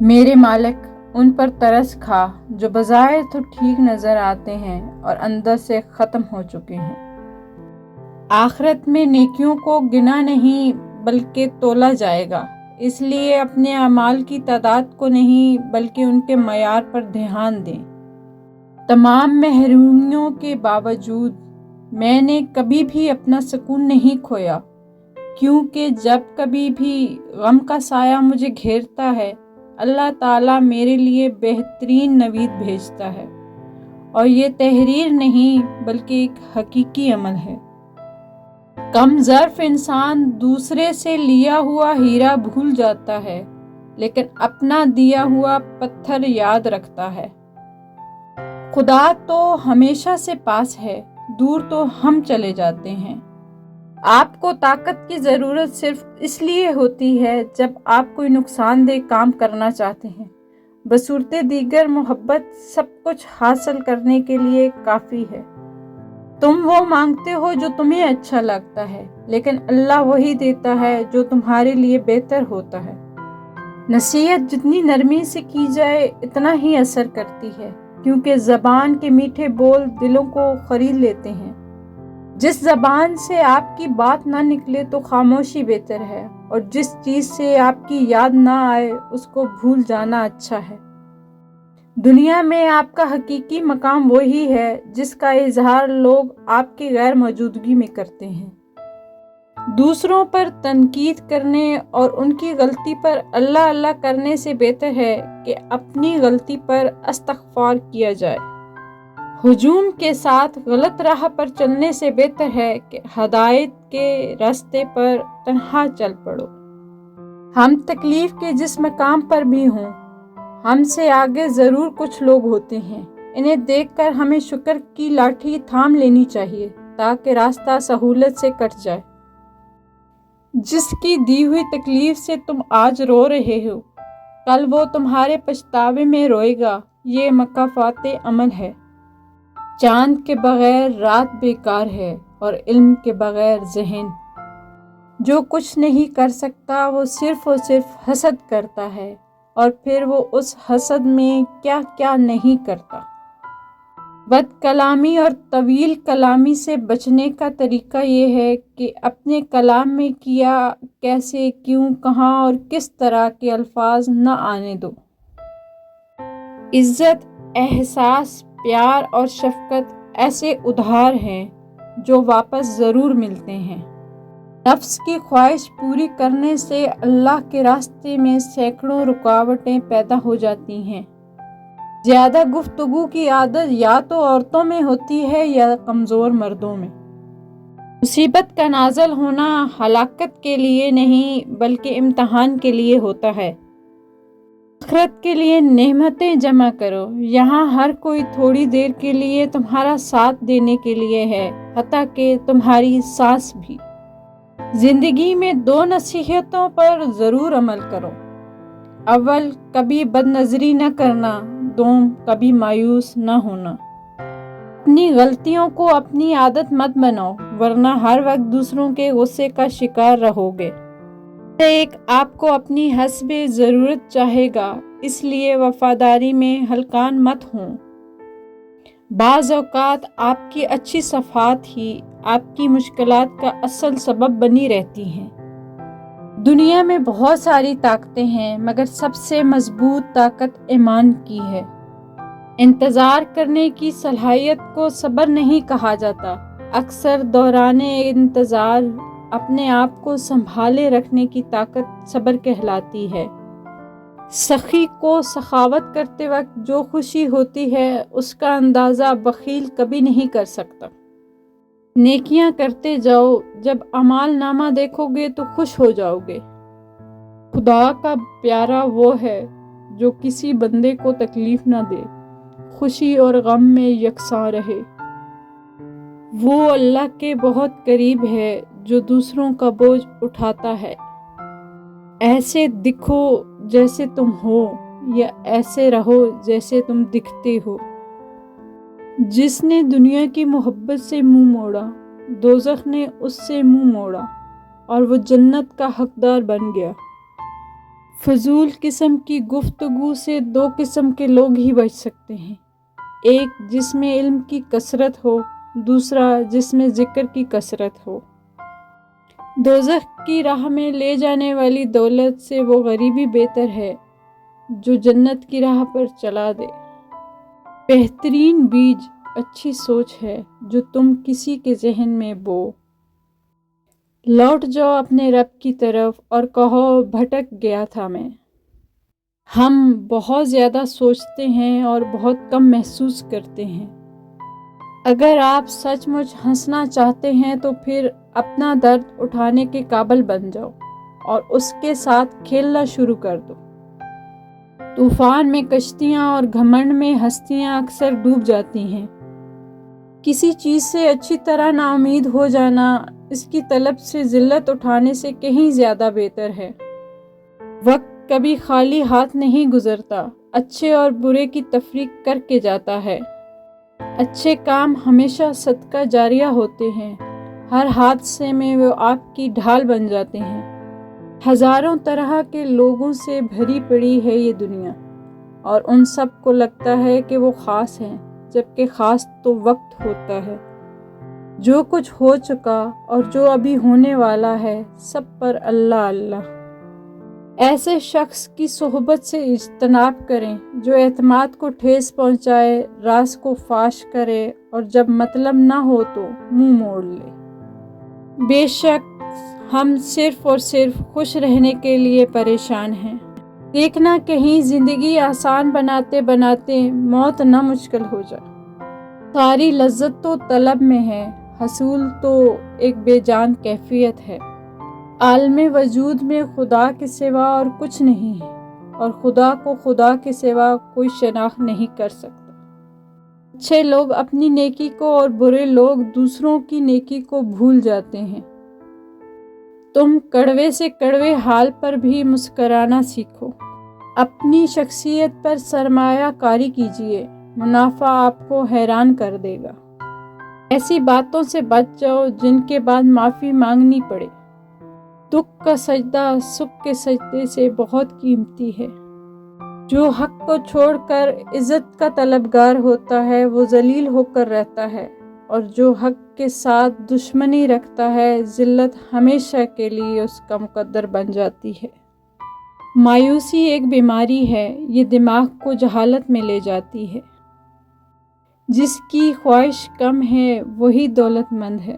میرے مالک ان پر ترس کھا جو بظاہر تو ٹھیک نظر آتے ہیں اور اندر سے ختم ہو چکے ہیں۔ آخرت میں نیکیوں کو گنا نہیں بلکہ تولا جائے گا، اس لیے اپنے اعمال کی تعداد کو نہیں بلکہ ان کے معیار پر دھیان دیں۔ تمام محرومیوں کے باوجود میں نے کبھی بھی اپنا سکون نہیں کھویا، کیونکہ جب کبھی بھی غم کا سایہ مجھے گھیرتا ہے اللہ تعالیٰ میرے لیے بہترین نوید بھیجتا ہے، اور یہ تحریر نہیں بلکہ ایک حقیقی عمل ہے۔ کم ظرف انسان دوسرے سے لیا ہوا ہیرا بھول جاتا ہے، لیکن اپنا دیا ہوا پتھر یاد رکھتا ہے۔ خدا تو ہمیشہ سے پاس ہے، دور تو ہم چلے جاتے ہیں۔ آپ کو طاقت کی ضرورت صرف اس لیے ہوتی ہے جب آپ کوئی نقصان دہ کام کرنا چاہتے ہیں، بصورت دیگر محبت سب کچھ حاصل کرنے کے لیے کافی ہے۔ تم وہ مانگتے ہو جو تمہیں اچھا لگتا ہے، لیکن اللہ وہی دیتا ہے جو تمہارے لیے بہتر ہوتا ہے۔ نصیحت جتنی نرمی سے کی جائے اتنا ہی اثر کرتی ہے، کیونکہ زبان کے میٹھے بول دلوں کو خرید لیتے ہیں۔ جس زبان سے آپ کی بات نہ نکلے تو خاموشی بہتر ہے، اور جس چیز سے آپ کی یاد نہ آئے اس کو بھول جانا اچھا ہے۔ دنیا میں آپ کا حقیقی مقام وہی ہے جس کا اظہار لوگ آپ کی غیر موجودگی میں کرتے ہیں۔ دوسروں پر تنقید کرنے اور ان کی غلطی پر اللہ اللہ کرنے سے بہتر ہے کہ اپنی غلطی پر استغفار کیا جائے۔ ہجوم کے ساتھ غلط راہ پر چلنے سے بہتر ہے کہ ہدایت کے راستے پر تنہا چل پڑو۔ ہم تکلیف کے جس مقام پر بھی ہوں، ہم سے آگے ضرور کچھ لوگ ہوتے ہیں، انہیں دیکھ کر ہمیں شکر کی لاٹھی تھام لینی چاہیے تاکہ راستہ سہولت سے کٹ جائے۔ جس کی دی ہوئی تکلیف سے تم آج رو رہے ہو، کل وہ تمہارے پچھتاوے میں روئے گا، یہ مکافات عمل ہے۔ چاند کے بغیر رات بیکار ہے، اور علم کے بغیر ذہن۔ جو کچھ نہیں کر سکتا وہ صرف اور صرف حسد کرتا ہے، اور پھر وہ اس حسد میں کیا کیا نہیں کرتا۔ بد کلامی اور طویل کلامی سے بچنے کا طریقہ یہ ہے کہ اپنے کلام میں کیا، کیسے، کیوں، کہاں اور کس طرح کے الفاظ نہ آنے دو۔ عزت، احساس، پیار اور شفقت ایسے ادھار ہیں جو واپس ضرور ملتے ہیں۔ نفس کی خواہش پوری کرنے سے اللہ کے راستے میں سینکڑوں رکاوٹیں پیدا ہو جاتی ہیں۔ زیادہ گفتگو کی عادت یا تو عورتوں میں ہوتی ہے یا کمزور مردوں میں۔ مصیبت کا نازل ہونا ہلاکت کے لیے نہیں بلکہ امتحان کے لیے ہوتا ہے۔ آخرت کے لیے نعمتیں جمع کرو، یہاں ہر کوئی تھوڑی دیر کے لیے تمہارا ساتھ دینے کے لیے ہے، حتیٰ کہ تمہاری سانس بھی۔ زندگی میں 2 نصیحتوں پر ضرور عمل کرو۔ اول، کبھی بد نظری نہ کرنا، دوم، کبھی مایوس نہ ہونا۔ اپنی غلطیوں کو اپنی عادت مت بناؤ، ورنہ ہر وقت دوسروں کے غصے کا شکار رہو گے۔ ایک آپ کو اپنی حسب ضرورت چاہے گا، اس لیے وفاداری میں ہلکان مت ہوں۔ بعض اوقات آپ کی اچھی صفات ہی آپ کی مشکلات کا اصل سبب بنی رہتی ہیں۔ دنیا میں بہت ساری طاقتیں ہیں، مگر سب سے مضبوط طاقت ایمان کی ہے۔ انتظار کرنے کی صلاحیت کو صبر نہیں کہا جاتا، اکثر دوران انتظار اپنے آپ کو سنبھالے رکھنے کی طاقت صبر کہلاتی ہے۔ سخی کو سخاوت کرتے وقت جو خوشی ہوتی ہے اس کا اندازہ بخیل کبھی نہیں کر سکتا۔ نیکیاں کرتے جاؤ، جب اعمال نامہ دیکھو گے تو خوش ہو جاؤ گے۔ خدا کا پیارا وہ ہے جو کسی بندے کو تکلیف نہ دے، خوشی اور غم میں یکساں رہے۔ وہ اللہ کے بہت قریب ہے جو دوسروں کا بوجھ اٹھاتا ہے۔ ایسے دکھو جیسے تم ہو، یا ایسے رہو جیسے تم دکھتے ہو۔ جس نے دنیا کی محبت سے منہ موڑا، دوزخ نے اس سے منہ موڑا، اور وہ جنت کا حقدار بن گیا۔ فضول قسم کی گفتگو سے دو قسم کے لوگ ہی بچ سکتے ہیں، ایک جس میں علم کی کثرت ہو، دوسرا جس میں ذکر کی کثرت ہو۔ دوزخ کی راہ میں لے جانے والی دولت سے وہ غریبی بہتر ہے جو جنت کی راہ پر چلا دے۔ بہترین بیج اچھی سوچ ہے جو تم کسی کے ذہن میں بو۔ لوٹ جاؤ اپنے رب کی طرف اور کہو بھٹک گیا تھا میں۔ ہم بہت زیادہ سوچتے ہیں اور بہت کم محسوس کرتے ہیں۔ اگر آپ سچ مچ ہنسنا چاہتے ہیں تو پھر اپنا درد اٹھانے کے قابل بن جاؤ اور اس کے ساتھ کھیلنا شروع کر دو۔ طوفان میں کشتیاں اور گھمنڈ میں ہستیاں اکثر ڈوب جاتی ہیں۔ کسی چیز سے اچھی طرح نا امید ہو جانا اس کی طلب سے ذلت اٹھانے سے کہیں زیادہ بہتر ہے۔ وقت کبھی خالی ہاتھ نہیں گزرتا، اچھے اور برے کی تفریق کر کے جاتا ہے۔ اچھے کام ہمیشہ صدقہ جاریہ ہوتے ہیں، ہر حادثے میں وہ آپ کی ڈھال بن جاتے ہیں۔ ہزاروں طرح کے لوگوں سے بھری پڑی ہے یہ دنیا، اور ان سب کو لگتا ہے کہ وہ خاص ہیں، جبکہ خاص تو وقت ہوتا ہے۔ جو کچھ ہو چکا اور جو ابھی ہونے والا ہے، سب پر اللہ اللہ۔ ایسے شخص کی صحبت سے اجتناب کریں جو اعتماد کو ٹھیس پہنچائے، راز کو فاش کرے اور جب مطلب نہ ہو تو منہ موڑ لے۔ بے شک ہم صرف اور صرف خوش رہنے کے لیے پریشان ہیں۔ دیکھنا کہیں زندگی آسان بناتے بناتے موت نہ مشکل ہو جائے۔ ساری لذت تو طلب میں ہے، حصول تو ایک بے جان کیفیت ہے۔ عالم وجود میں خدا کے سوا اور کچھ نہیں ہے، اور خدا کو خدا کے سوا کوئی شناخت نہیں کر سکتا۔ اچھے لوگ اپنی نیکی کو اور برے لوگ دوسروں کی نیکی کو بھول جاتے ہیں۔ تم کڑوے سے کڑوے حال پر بھی مسکرانا سیکھو۔ اپنی شخصیت پر سرمایہ کاری کیجیے، منافع آپ کو حیران کر دے گا۔ ایسی باتوں سے بچ جاؤ جن کے بعد معافی مانگنی پڑے۔ دکھ کا سجدہ سکھ کے سجدے سے بہت قیمتی ہے۔ جو حق کو چھوڑ کر عزت کا طلبگار ہوتا ہے وہ ذلیل ہو کر رہتا ہے، اور جو حق کے ساتھ دشمنی رکھتا ہے ذلت ہمیشہ کے لیے اس کا مقدر بن جاتی ہے۔ مایوسی ایک بیماری ہے، یہ دماغ کو جہالت میں لے جاتی ہے۔ جس کی خواہش کم ہے وہی دولت مند ہے۔